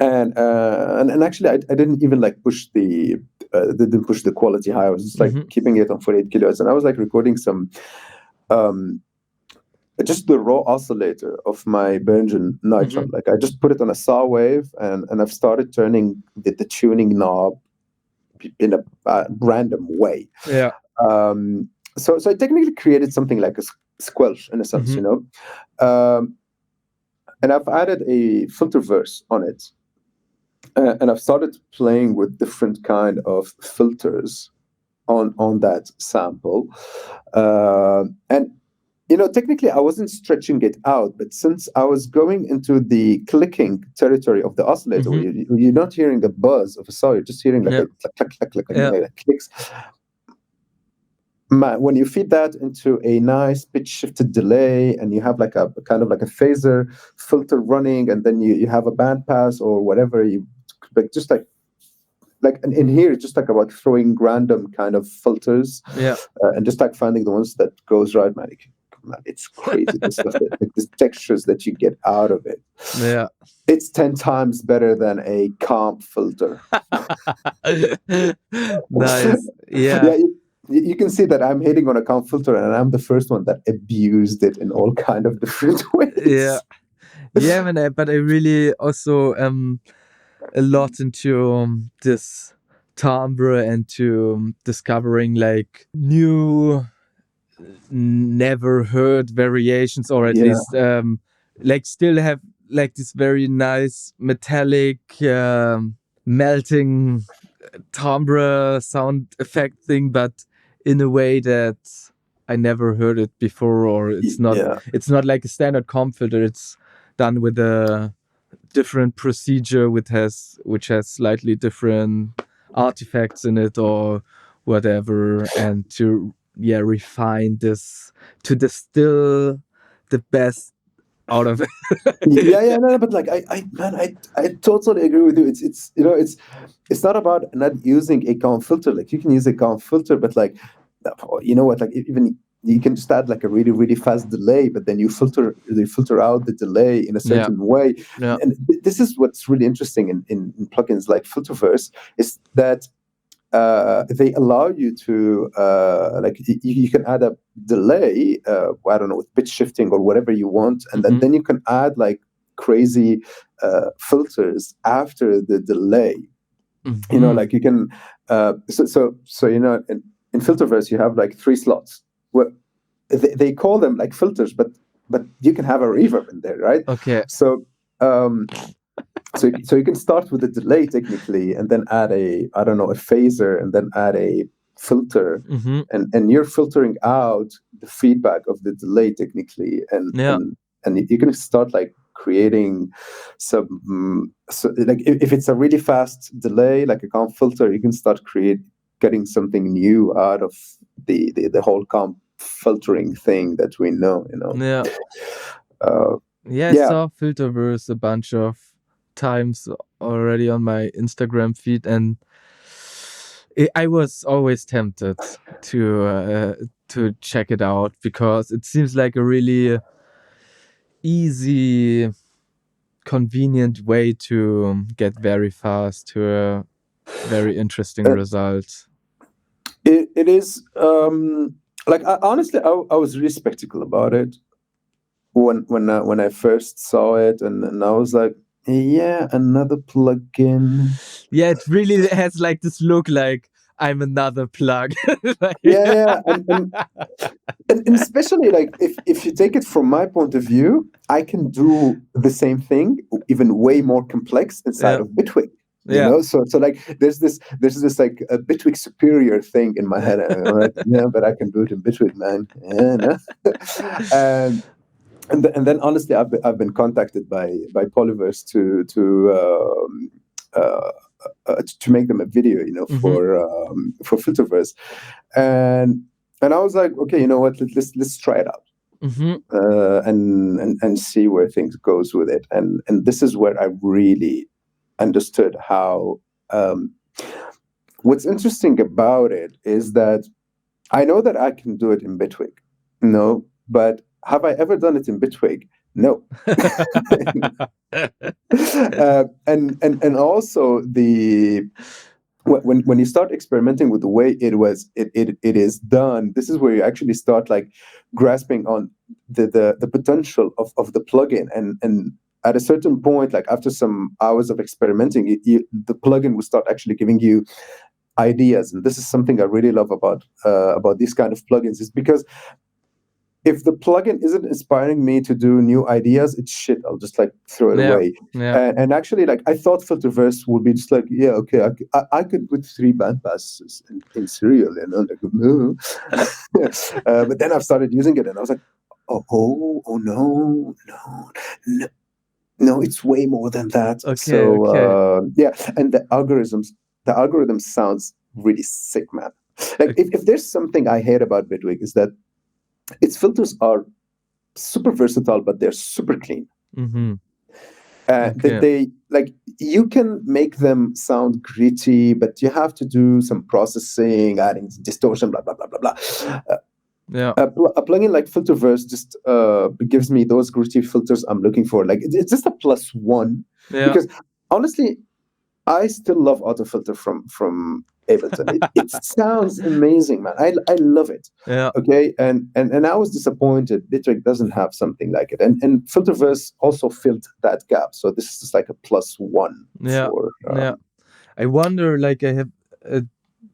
And actually, I didn't even like push didn't push the quality high. I was just like keeping it on 48 kilohertz, and I was like recording some, just the raw oscillator of my Bergen Nitron. Like I just put it on a saw wave, and I've started turning the tuning knob in a random way. Yeah. So I technically created something like a squelch in a sense, and I've added a filter verse on it. And I've started playing with different kind of filters on that sample, and technically I wasn't stretching it out, but since I was going into the clicking territory of the oscillator, where you're not hearing a buzz of a saw, you're just hearing like a click, click, click, like clicks. Man, when you feed that into a nice pitch shifted delay, and you have like a kind of like a phaser filter running, and then you have a band pass or whatever, you like just like in here it's just like about throwing random kind of filters, and just like finding the ones that goes right, man. It's crazy, the stuff like the textures that you get out of it. Yeah, it's 10 times better than a comp filter. Nice. Yeah. You can see that I'm hating on a comp filter, and I'm the first one that abused it in all kind of different ways. Yeah, man. But I really also a lot into this timbre and to discovering like new, never heard variations, or at least like still have like this very nice metallic melting timbre sound effect thing, but in a way that I never heard it before, or it's not like a standard comp filter. It's done with a different procedure which has slightly different artifacts in it or whatever, and to refine this, to distill the best out of it. No, but like I totally agree with you. It's you know it's not about not using a calm filter. Like you can use a calm filter, but like you know what, like even you can just add like a really really fast delay, but then you filter out the delay in a certain way. And this is what's really interesting in plugins like Filterverse, is that they allow you to like you can add a delay, I don't know, with pitch shifting or whatever you want, and then you can add like crazy filters after the delay. You know, like you can so you know in Filterverse you have like 3 slots. Well, they call them like filters, but you can have a reverb in there, right? Okay. So you can start with a delay technically, and then add a phaser, and then add a filter, and you're filtering out the feedback of the delay technically, and you can start like creating some like if it's a really fast delay, like a comp filter, you can start getting something new out of the whole comp filtering thing that we know, you know. I saw Filterverse a bunch of times already on my Instagram feed, and I was always tempted to check it out because it seems like a really easy, convenient way to get very fast to a very interesting result. It is like honestly, I was really skeptical about it when I first saw it, and I was like, yeah, another plugin. Yeah, it really has like this look like I'm another plug. And especially like if you take it from my point of view, I can do the same thing, even way more complex inside of Bitwig. You know, so like there's this like a Bitwig superior thing in my head. Like, yeah, but I can do it in Bitwig, man. Yeah, no? And then honestly, I've been contacted by Polyverse to make them a video, you know, for Filterverse, and I was like, okay, you know what, let's try it out, and see where things goes with it, and this is where I really understood how. What's interesting about it is that I know that I can do it in Bitwig, no, but have I ever done it in Bitwig? No. And also when you start experimenting with the way it is done, this is where you actually start like grasping on the potential of the plugin, and at a certain point, like after some hours of experimenting, the plugin will start actually giving you ideas. And this is something I really love about these kind of plugins, is because if the plugin isn't inspiring me to do new ideas, it's shit. I'll just like throw it away. And actually, like I thought Filterverse would be just like, yeah, okay, I could put 3 band passes in Syria, you know, like, but then I've started using it, and I was like, oh no, it's way more than that. Yeah, and the algorithm sounds really sick, man. Like if there's something I hate about Bitwig, is that its filters are super versatile, but they're super clean. They like, you can make them sound gritty, but you have to do some processing, adding distortion, blah blah blah blah blah. A plugin like Filterverse just gives me those gritty filters I'm looking for. Like it's just a +1, because honestly, I still love autofilter from Ableton. It sounds amazing, man. I love it. Okay, and I was disappointed Bitwig doesn't have something like it, and Filterverse also filled that gap. So this is just like a +1 for. I wonder, like, I have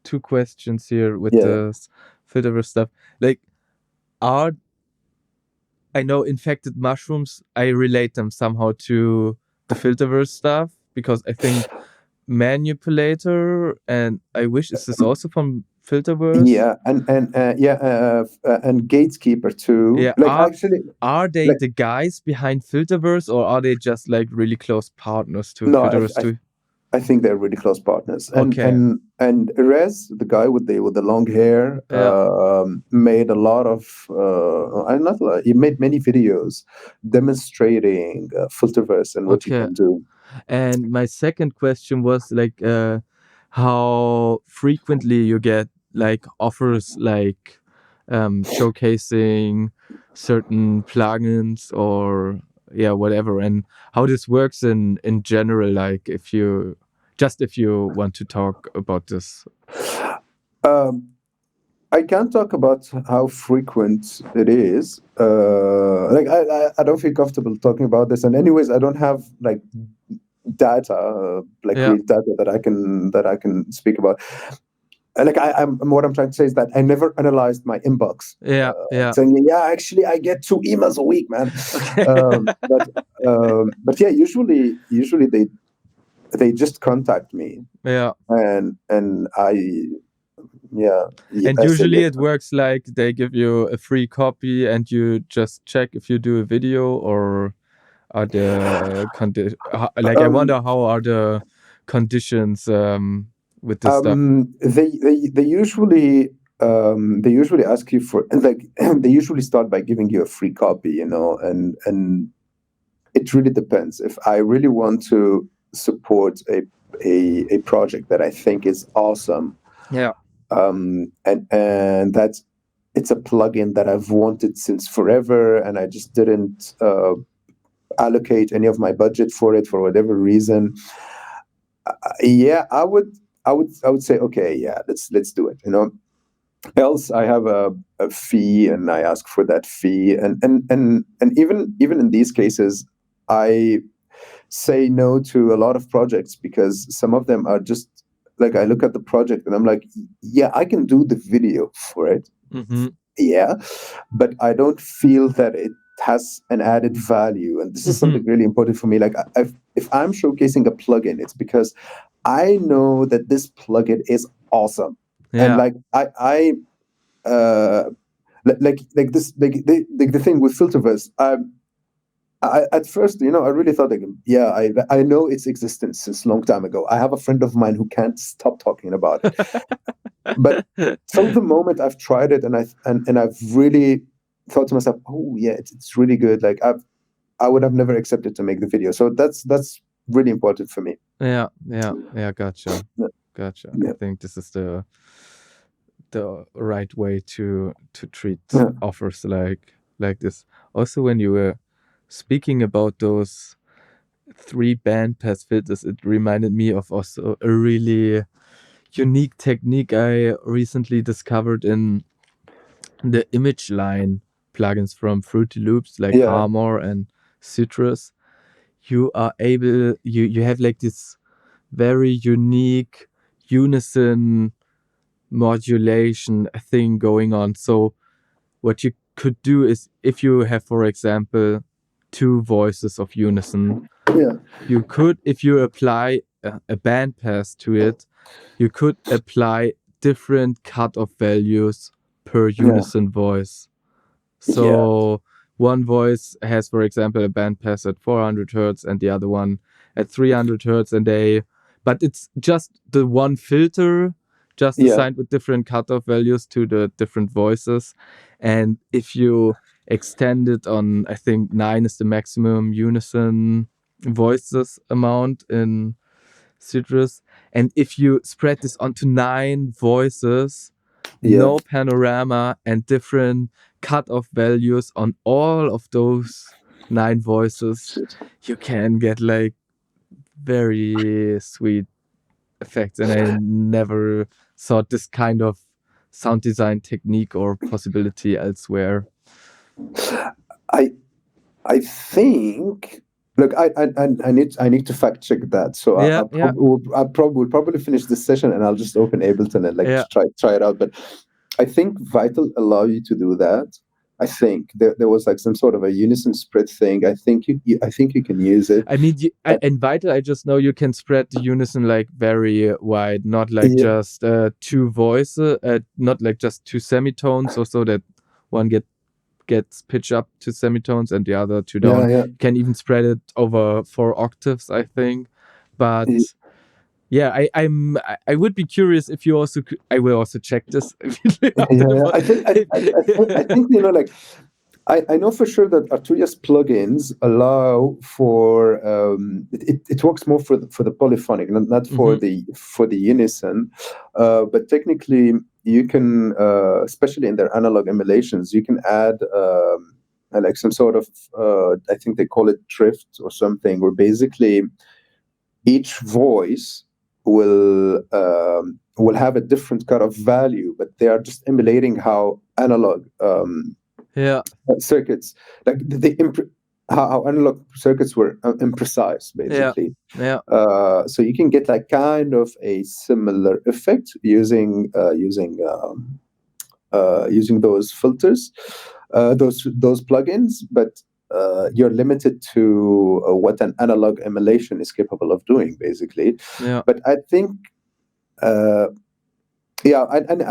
2 questions here with this Filterverse stuff. Like, I know infected mushrooms, I relate them somehow to the Filterverse stuff, because I think Manipulator and I Wish, is this also from Filterverse? Yeah, and Gatekeeper too. Yeah, like are they like, the guys behind Filterverse, or are they just like really close partners to Filterverse too? I think they're really close partners. Okay. And Rez, the guy with the long hair, made a lot of not a lot, he made many videos demonstrating Filterverse and what you can do. And my second question was like how frequently you get like offers like showcasing certain plugins or whatever, and how this works in general, like if you want to talk about this. I can't talk about how frequent it is. Like I don't feel comfortable talking about this, and anyways, I don't have like data, real data that I can speak about. Like I'm what I'm trying to say is that I never analyzed my inbox. Saying actually I get 2 emails a week, man. But yeah, usually they just contact me. And I. Yeah. And usually it works like they give you a free copy and you just check if you do a video, or are the like I wonder how are the conditions with this stuff. They usually ask you for, like, they usually start by giving you a free copy, you know, and it really depends. If I really want to support a project that I think is awesome, and that's, it's a plugin that I've wanted since forever, and I just didn't allocate any of my budget for it for whatever reason. I would say, okay, yeah, let's do it, you know. Else I have a fee and I ask for that fee, and even in these cases I say no to a lot of projects, because some of them are just like, I look at the project and I'm like, yeah, I can do the video for it. Yeah, but I don't feel that it has an added value, and this is something really important for me. Like, if I'm showcasing a plugin, it's because I know that this plugin is awesome. And like I like this, like the thing with Filterverse, I at first, you know, I really thought, like, yeah, I know its existence since a long time ago. I have a friend of mine who can't stop talking about it. But from the moment I've tried it, and I've really thought to myself, oh yeah, it's really good. Like, I would have never accepted to make the video. So that's really important for me. Gotcha. Gotcha. I think this is the right way to treat offers like this. Also, when you were speaking about those 3 bandpass filters, it reminded me of also a really unique technique I recently discovered in the image line plugins from Fruity Loops, like Harmor and Citrus. You are able, you have like this very unique unison modulation thing going on. So what you could do is, if you have, for example, 2 voices of unison, you could, if you apply a bandpass to it, you could apply different cutoff values per unison voice. So one voice has, for example, a bandpass at 400 hertz and the other one at 300 hertz, and but it's just the one filter, just assigned with different cutoff values to the different voices. And if you extend it on, I think 9 is the maximum unison voices amount in Citrus, and if you spread this onto 9 voices, no panorama, and different cutoff values on all of those 9 voices, you can get like very sweet effects. And I never saw this kind of sound design technique or possibility elsewhere. I think, look, I need to fact check that. So I probably finish this session and I'll just open Ableton and just try it out. But I think Vital allow you to do that. I think there was like some sort of a unison spread thing. I think you can use it. I mean, in Vital, I just know you can spread the unison like very wide, not like just 2 voices, not like just 2 semitones, or so that one gets pitch up to semitones and the other 2 down. Can even spread it over 4 octaves, I think. But I would be curious if you also I will also check this. I think like I know for sure that Arturia's plugins allow for it works more for the polyphonic, not for the unison, but technically you can, especially in their analog emulations, you can add like some sort of I think they call it drift or something, where basically each voice will have a different kind of value, but they are just emulating how analog circuits, like how analog circuits were imprecise, basically. So you can get like kind of a similar effect using those filters, those plugins, but you're limited to what an analog emulation is capable of doing, basically. But I think, I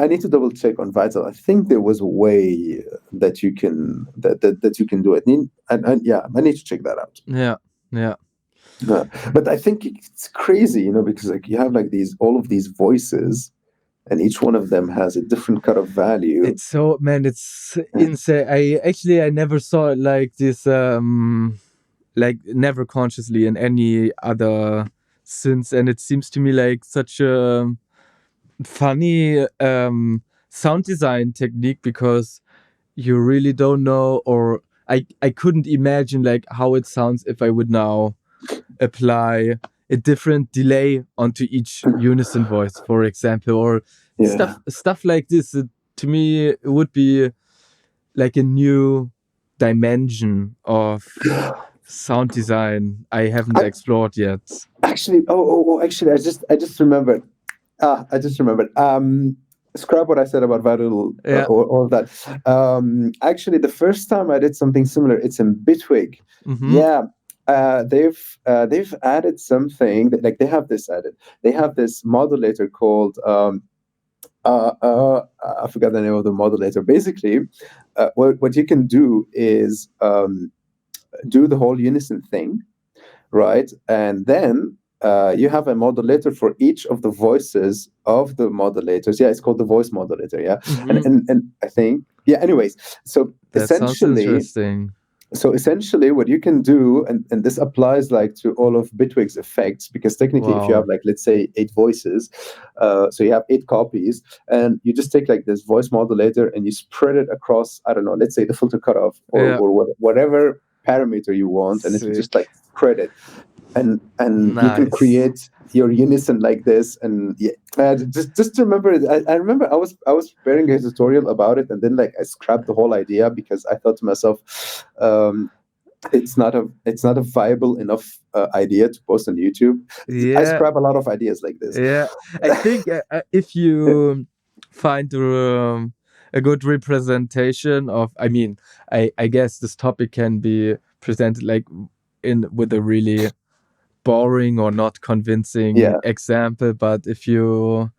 need to double check on Vital. I think there was a way that you can that you can do it. And I need to check that out. But I think it's crazy, because like you have like all of these voices, and each one of them has a different kind of value. It's insane. I never saw it like this, like never consciously in any other synths, and it seems to me like such a funny sound design technique, because you really don't know, or I couldn't imagine like how it sounds if I would now apply a different delay onto each unison voice, for example, or stuff like this. To me, it would be like a new dimension of sound design I haven't explored yet. Actually, actually, I just remembered. I just remembered. Scrap what I said about Vital or all of that. Actually, the first time I did something similar, it's in Bitwig. They've added something that, like, they have this modulator called I forgot the name of the modulator. Basically, what you can do is do the whole unison thing, right? And then you have a modulator for each of the voices of the modulators. Yeah, it's called the voice modulator. Yeah, and I think anyways, so that sounds interesting. So essentially what you can do, and this applies like to all of Bitwig's effects, because technically if you have like, let's say 8 voices, so you have 8 copies, and you just take like this voice modulator and you spread it across, I don't know, let's say the filter cutoff or whatever parameter you want, and it will just like spread it. And nice. You can create your unison like this, and just remember, I remember I was preparing a tutorial about it, and then like I scrapped the whole idea because I thought to myself, it's not a viable enough idea to post on YouTube. I scrap a lot of ideas like this. I think if you find a good representation of, I mean, I guess this topic can be presented like with a really boring or not convincing example, but if you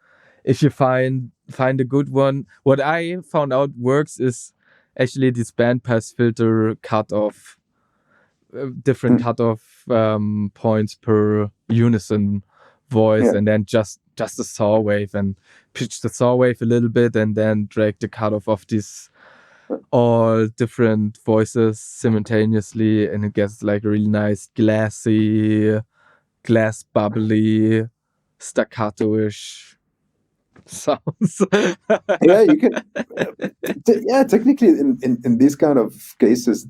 find a good one, what I found out works is actually this bandpass filter cutoff, different cutoff points per unison voice, and then just a saw wave, and pitch the saw wave a little bit, and then drag the cutoff of these all different voices simultaneously, and it gets like a really nice glass bubbly staccato-ish sounds. You can technically in these kind of cases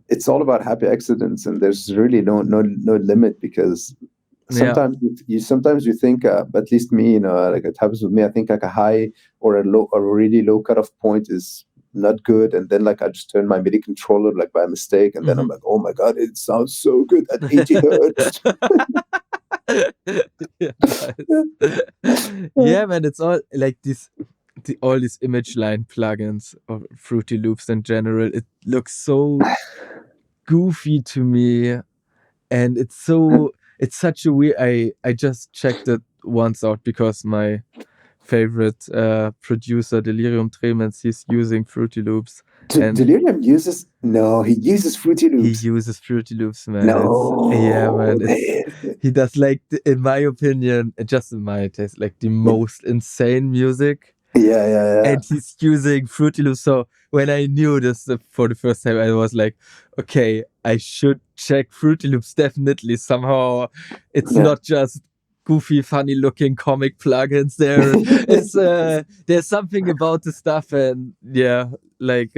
it's all about happy accidents, and there's really no limit, because sometimes you think, at least me, like it happens with me, I think like a high or a really low cutoff point is not good, and then like I just turn my MIDI controller like by mistake, and then I'm like, oh my god, it sounds so good at 80 hertz. Man, it's all like all these image line plugins or Fruity Loops in general. It looks so goofy to me, and it's such a weird. I just checked it once out because my favorite producer, Delirium Tremens, he's using Fruity Loops, Delirium uses he uses Fruity Loops. He uses Fruity Loops, man. No, man. He does, like, in my opinion, just in my taste, like the most insane music. Yeah. And he's using Fruity Loops. So when I knew this for the first time, I was like, okay, I should check Fruity Loops definitely. Somehow it's not just goofy, funny looking comic plugins. There's something about the stuff, and like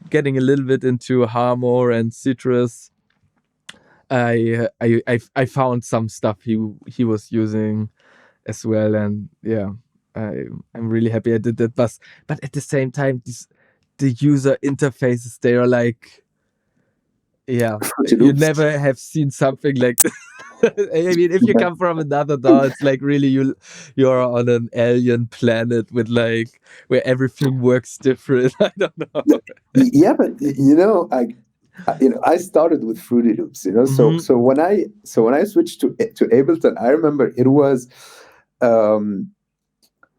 getting a little bit into Harmor and Citrus. I found some stuff he was using as well, and I'm really happy I did that. But at the same time, the user interfaces, they are like, you never have seen something like this. I mean, if you come from another DAW, it's like really you're on an alien planet with like where everything works different. I don't know. Yeah, but I started with Fruity Loops, So when I switched to Ableton, I remember it was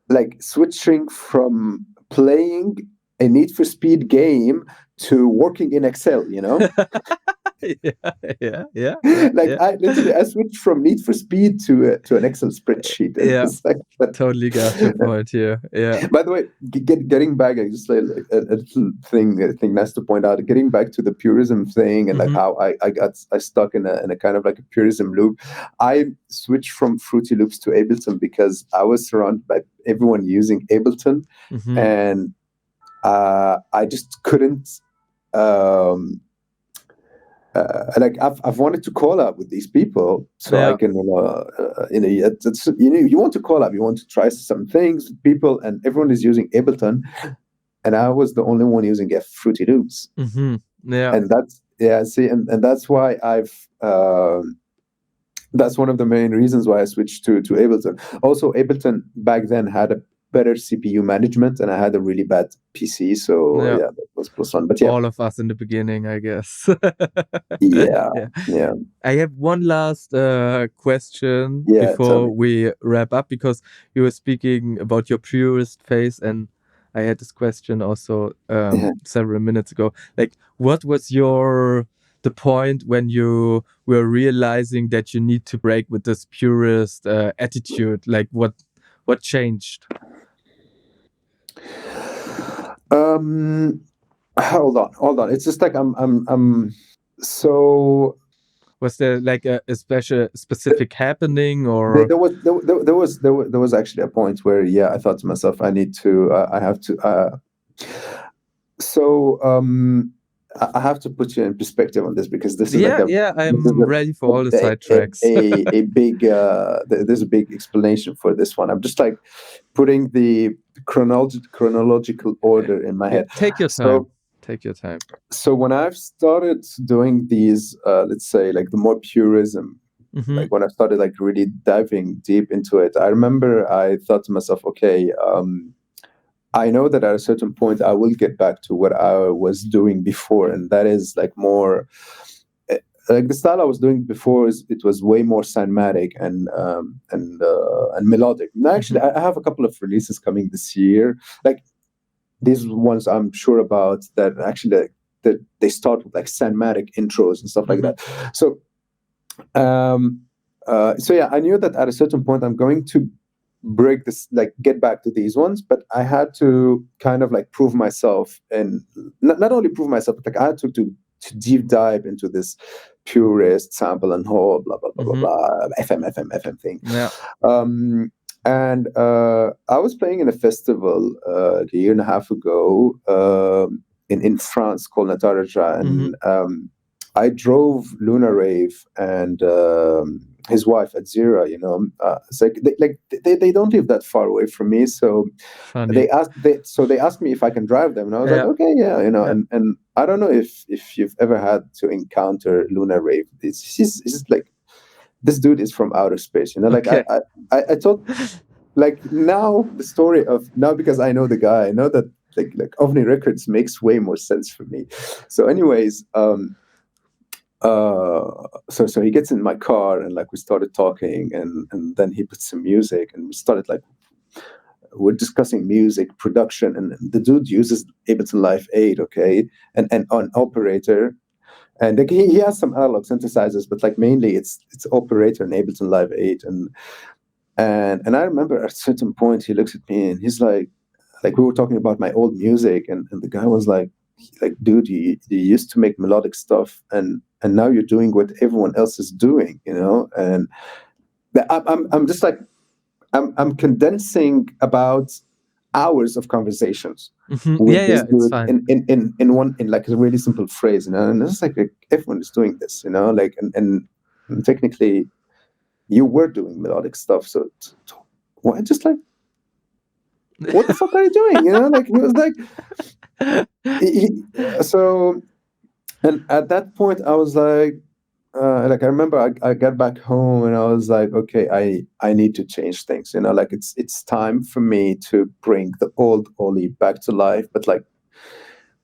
like switching from playing a Need for Speed game to working in Excel, Yeah. I switched from Need for Speed to an Excel spreadsheet. Totally got your point here. Yeah. By the way, getting back, I just like a little thing I think nice to point out. Getting back to the purism thing and like how I stuck in a kind of like a purism loop. I switched from Fruity Loops to Ableton because I was surrounded by everyone using Ableton, and I just couldn't. Like I've wanted to collab with these people, so I can, you want to collab, you want to try some things with people, and everyone is using Ableton, and I was the only one using Fruity Loops. Yeah, and that's and that's why that's one of the main reasons why I switched to Ableton. Also, Ableton back then had a better CPU management, and I had a really bad PC, so that was plus one. But all of us in the beginning, I guess. yeah. I have one last question before we wrap up, because you were speaking about your purist phase, and I had this question also several minutes ago. Like, what was the point when you were realizing that you need to break with this purist attitude? Like, what changed? Hold on. It's just like I'm so. Was there like a specific happening, or there was actually a point where I thought to myself, I need to I have to I have to put you in perspective on this, because this is I'm ready for all the sidetracks. a big there's a big explanation for this one. I'm just like putting the chronological order in my head. Take your time. Take your time. So when I've started doing these, let's say like the more purism, like when I started like really diving deep into it, I remember I thought to myself, okay, I know that at a certain point I will get back to what I was doing before, and that is like more like the style I was doing before. It was way more cinematic and melodic. And actually, I have a couple of releases coming this year, like these ones I'm sure about, that actually that they start with like cinematic intros and stuff like that. So, I knew that at a certain point I'm going to break this, like get back to these ones, but I had to kind of like prove myself, and not only prove myself, but like I had to deep dive into this purist sample and hold blah blah blah blah FM thing. And I was playing in a festival a year and a half ago in France called Nataraja, and I drove Lunarave and his wife at Syria. It's like they don't live that far away from me, so they asked me if I can drive them, and I was like, okay, and I don't know if you've ever had to encounter Lunarave. It's just like, this dude is from outer space, like I told, like now the story of now, because I know the guy, I know that like OVNI Records makes way more sense for me. So anyways, so he gets in my car, and like we started talking, and then he put some music, and we started like we're discussing music production, and the dude uses Ableton Live 8, okay, and an operator, and like, he has some analog synthesizers, but like mainly it's operator and Ableton Live 8, and I remember at a certain point he looks at me and he's like we were talking about my old music, and the guy was like, dude, you used to make melodic stuff, and now you're doing what everyone else is doing, you know. And I'm just like, I'm condensing about hours of conversations with this dude in one, in like a really simple phrase, you know. And it's like everyone is doing this, you know, like, and technically you were doing melodic stuff, so why just like, what the fuck are you doing? You know, like, he was like, so, and at that point I was like I remember I got back home and I was like, okay, I need to change things, you know, like it's time for me to bring the old Ollie back to life, but like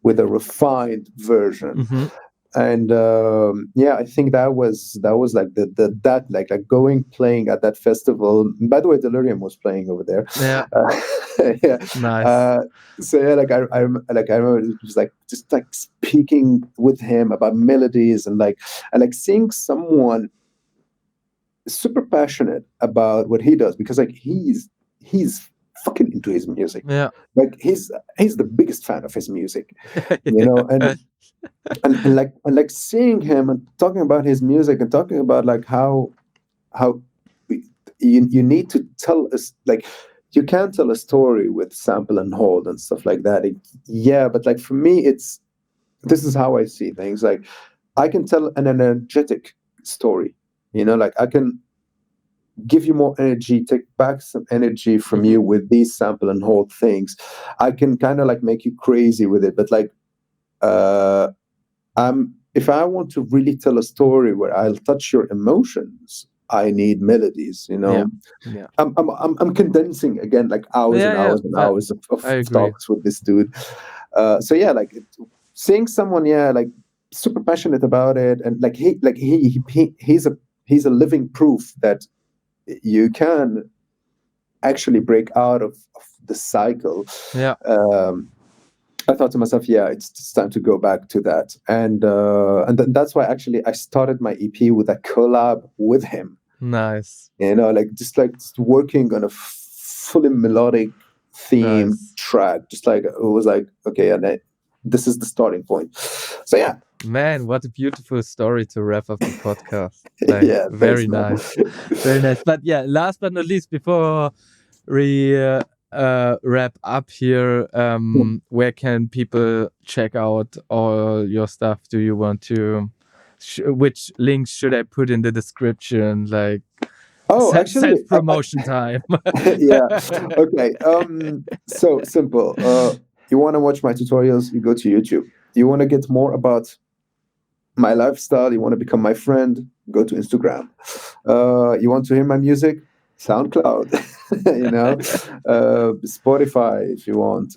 with a refined version. And I think that was like that going playing at that festival. By the way, Delirium was playing over there. Nice. So yeah, like I remember it was like just like speaking with him about melodies, and like seeing someone super passionate about what he does, because like he's fucking into his music. Yeah, like he's the biggest fan of his music, you know. And like seeing him and talking about his music and talking about like how you need to tell us, like, you can't tell a story with sample and hold and stuff like that. But like for me, this is how I see things. Like, I can tell an energetic story, you know, like I can give you more energy, take back some energy from you with these sample and hold things. I can kind of like make you crazy with it, but like if I want to really tell a story where I'll touch your emotions, I need melodies, you know. Yeah. I'm condensing again like hours and hours and hours of talks with this dude. So yeah, like seeing someone, like super passionate about it, and like he's a living proof that you can actually break out of the cycle. I thought to myself, it's time to go back to that, and that's why actually I started my EP with a collab with him. Nice, you know, like just working on a fully melodic theme track. Just like it was like, okay, and this is the starting point. So yeah, man, what a beautiful story to wrap up the podcast. Like, very nice, very nice. But yeah, last but not least, before we wrap up here, where can people check out all your stuff? Do you want to which links should I put in the description? Like, actually, self-promotion time. Okay, so simple. You want to watch my tutorials, you go to YouTube. You want to get more about my lifestyle, you want to become my friend, go to Instagram. You want to hear my music, SoundCloud. You know, Spotify if you want.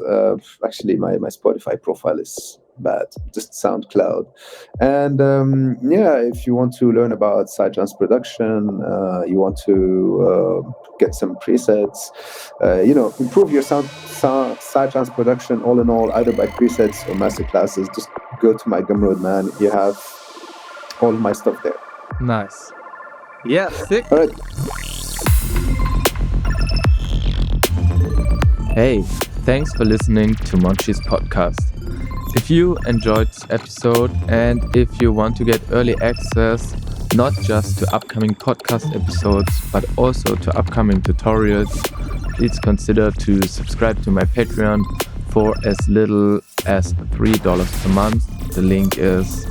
Actually, my Spotify profile is bad, just SoundCloud. And if you want to learn about psytrance production, you want to get some presets, improve your psytrance production, all in all, either by presets or master classes, just go to my Gumroad, man. You have all my stuff there. Nice. Yeah, sick. All right. Hey, thanks for listening to Monchi's podcast. If you enjoyed this episode, and if you want to get early access, not just to upcoming podcast episodes, but also to upcoming tutorials, please consider to subscribe to my Patreon for as little as $3 per month. The link is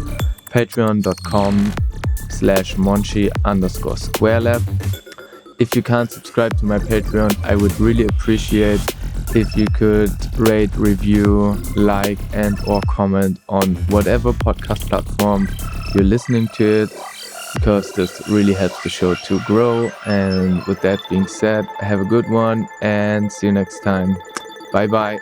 patreon.com/Monchi_SquareLab. If you can't subscribe to my Patreon, I would really appreciate if you could rate, review, like, and or comment on whatever podcast platform you're listening to it, because this really helps the show to grow. And with that being said, have a good one and see you next time. Bye bye.